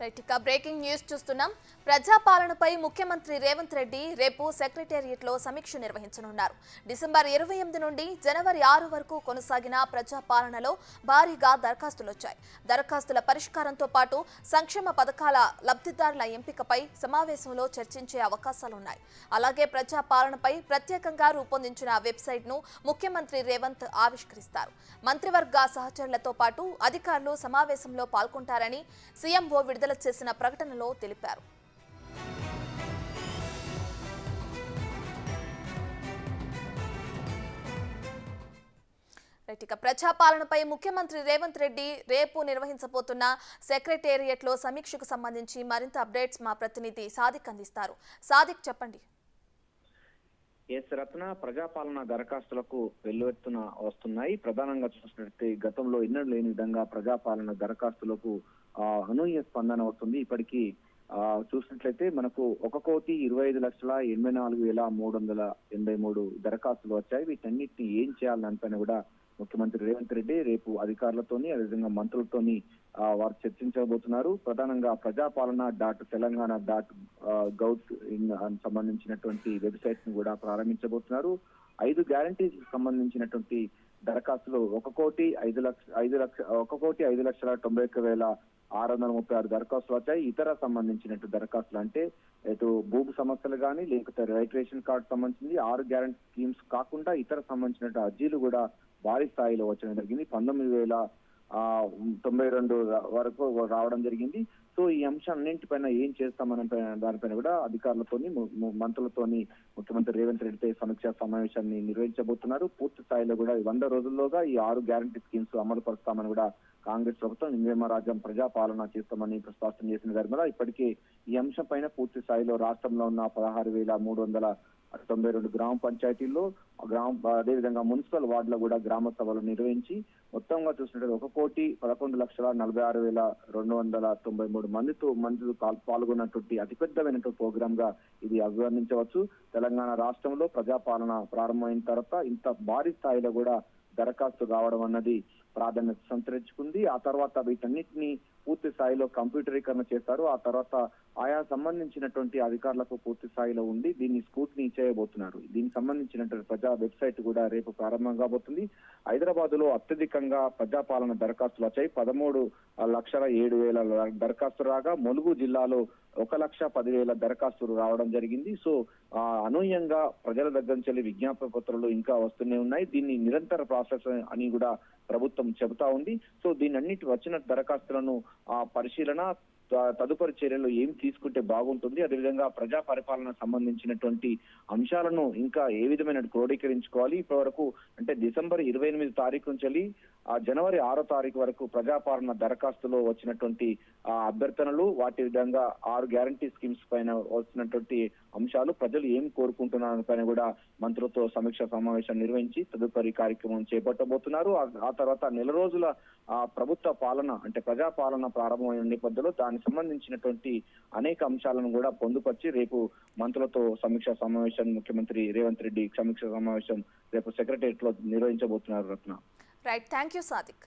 Right ఇక breaking news చూస్తున్నాం. ప్రజాపాలనపై ముఖ్యమంత్రి రేవంత్ రెడ్డి రేపు సెక్రటేరియట్లో సమీక్ష నిర్వహించనున్నారు. డిసెంబర్ 28 నుండి జనవరి 6 వరకు కొనసాగిన ప్రజాపాలనలో భారీగా దరఖాస్తులు వచ్చాయి. దరఖాస్తుల పరిష్కారంతో పాటు సంక్షేమ పథకాల లబ్ధిదారుల ఎంపికపై సమావేశంలో చర్చించే అవకాశాలున్నాయి. అలాగే ప్రజాపాలనపై ప్రత్యేకంగా రూపొందించిన వెబ్సైట్ను ముఖ్యమంత్రి రేవంత్ ఆవిష్కరిస్తారు. మంత్రివర్గ సహచరులతో పాటు అధికారులు సమావేశంలో పాల్గొంటారని సీఎంఓ విడుదల చేసిన ప్రకటనలో తెలిపారు. ఇక ప్రజాపాలనపై ముఖ్యమంత్రి రేవంత్ రెడ్డి రేపు నిర్వహించబోతున్న సెక్రటేరియట్లో సమీక్షకు సంబంధించి మరింత అప్డేట్స్ మా ప్రతినిధి సాదిక్ అందిస్తారు. సాదిక్, చెప్పండి. రత్న, ప్రజాపాలన దరఖాస్తులకు వెల్లువెత్తున వస్తున్నాయి. ప్రధానంగా చూసినట్లయితే గతంలో ఎన్నడూ లేని విధంగా ప్రజాపాలన దరఖాస్తులకు అనూహ్య స్పందన వస్తుంది. ఇప్పటికీ చూసినట్లయితే మనకు 1,25,84,383 దరఖాస్తులు వచ్చాయి. వీటన్నిటిని ఏం చేయాలనిపైన కూడా ముఖ్యమంత్రి రేవంత్ రెడ్డి రేపు అధికారులతోని అదేవిధంగా మంత్రులతోని వారు చర్చించబోతున్నారు. ప్రధానంగా ప్రజాపాలన.తెలంగాణ.gov సంబంధించినటువంటి వెబ్సైట్ ను కూడా ప్రారంభించబోతున్నారు. 5 గ్యారంటీస్ సంబంధించినటువంటి దరఖాస్తులు 1,05,91,636 దరఖాస్తులు వచ్చాయి. ఇతర సంబంధించినట్టు దరఖాస్తులు అంటే ఇటు భూమి సమస్యలు కానీ లేకపోతే రేషన్ కార్డు సంబంధించింది 6 గ్యారంటీ స్కీమ్స్ కాకుండా ఇతర సంబంధించినట్టు అర్జీలు కూడా భారీ స్థాయిలో వచ్చడం జరిగింది. 19,092 వరకు రావడం జరిగింది. సో ఈ అంశాలన్నింటిపైన ఏం చేస్తామని దానిపైన కూడా అధికారులతోని మంత్రులతోని ముఖ్యమంత్రి రేవంత్ రెడ్డితో సమీక్షా సమావేశాన్ని నిర్వహించబోతున్నారు. పూర్తి స్థాయిలో కూడా 100 రోజుల్లోగా ఈ 6 గ్యారంటీ స్కీమ్స్ అమలు పరుస్తామని కూడా కాంగ్రెస్ ప్రభుత్వం ఇందిరమ్మ రాజ్యం ప్రజాపాలన చేస్తామని స్పష్టం చేసిన గారి ఇప్పటికే ఈ అంశం పైన పూర్తి స్థాయిలో రాష్ట్రంలో ఉన్న 16,392 గ్రామ పంచాయతీల్లో అదేవిధంగా మున్సిపల్ వార్డులో కూడా గ్రామ సభలు నిర్వహించి మొత్తంగా చూసినట్టు 1,11,46,293 మందితో పాల్గొన్నటువంటి అతిపెద్దమైనటువంటి ప్రోగ్రామ్ గా ఇది అభివర్ణించవచ్చు. తెలంగాణ రాష్ట్రంలో ప్రజాపాలన ప్రారంభమైన తర్వాత ఇంత భారీ స్థాయిలో కూడా దరఖాస్తు రావడం అన్నది ప్రాధాన్యత సంతరించుకుంది. ఆ తర్వాత వీటన్నిటిని పూర్తి స్థాయిలో కంప్యూటరీకరణ చేస్తారు. ఆ తర్వాత ఆయా సంబంధించినటువంటి అధికారులకు పూర్తి స్థాయిలో ఉండి దీన్ని స్క్రూటినీ చేయబోతున్నారు. దీనికి సంబంధించినటువంటి ప్రజా వెబ్సైట్ కూడా రేపు ప్రారంభం కాబోతుంది. హైదరాబాద్ లో అత్యధికంగా ప్రజాపాలన దరఖాస్తులు వచ్చాయి. 13,07,000 దరఖాస్తులు రాగా ములుగు జిల్లాలో 1,10,000 దరఖాస్తులు రావడం జరిగింది. సో అనూహ్యంగా ప్రజల దగ్గర నుంచి విజ్ఞాపన పత్రాలు ఇంకా వస్తూనే ఉన్నాయి. దీన్ని నిరంతర ప్రాసెస్ అని కూడా ప్రభుత్వం చెబుతా ఉంది. సో దీని అన్నిటి వచ్చిన దరఖాస్తులను పరిశీలన తదుపరి చర్యలు ఏం తీసుకుంటే బాగుంటుంది, అదేవిధంగా ప్రజా పరిపాలన సంబంధించినటువంటి అంశాలను ఇంకా ఏ విధమైన క్రోడీకరించుకోవాలి. ఇప్పటి వరకు అంటే డిసెంబర్ 28 తారీఖు నుంచి జనవరి 6 తారీఖు వరకు ప్రజాపాలన దరఖాస్తులో వచ్చినటువంటి అభ్యర్థనలు వాటి విధంగా 6 గ్యారంటీ స్కీమ్స్ పైన వచ్చినటువంటి అంశాలు ప్రజలు ఏం కోరుకుంటున్నారు పైన కూడా మంత్రులతో సమీక్ష సమావేశం నిర్వహించి తదుపరి కార్యక్రమం చేపట్టబోతున్నారు. ఆ తర్వాత నెల రోజుల ప్రభుత్వ పాలన అంటే ప్రజాపాలన ప్రారంభమైన నేపథ్యంలో దానికి సంబంధించినటువంటి అనేక అంశాలను కూడా పొందుపరిచి రేపు మంత్రులతో సమీక్ష సమావేశం ముఖ్యమంత్రి రేవంత్ రెడ్డి సమీక్ష సమావేశం రేపు సెక్రటేరియట్ లో నిర్వహించబోతున్నారు. రత్న, రైట్, థ్యాంక్ యూ సాదిక్.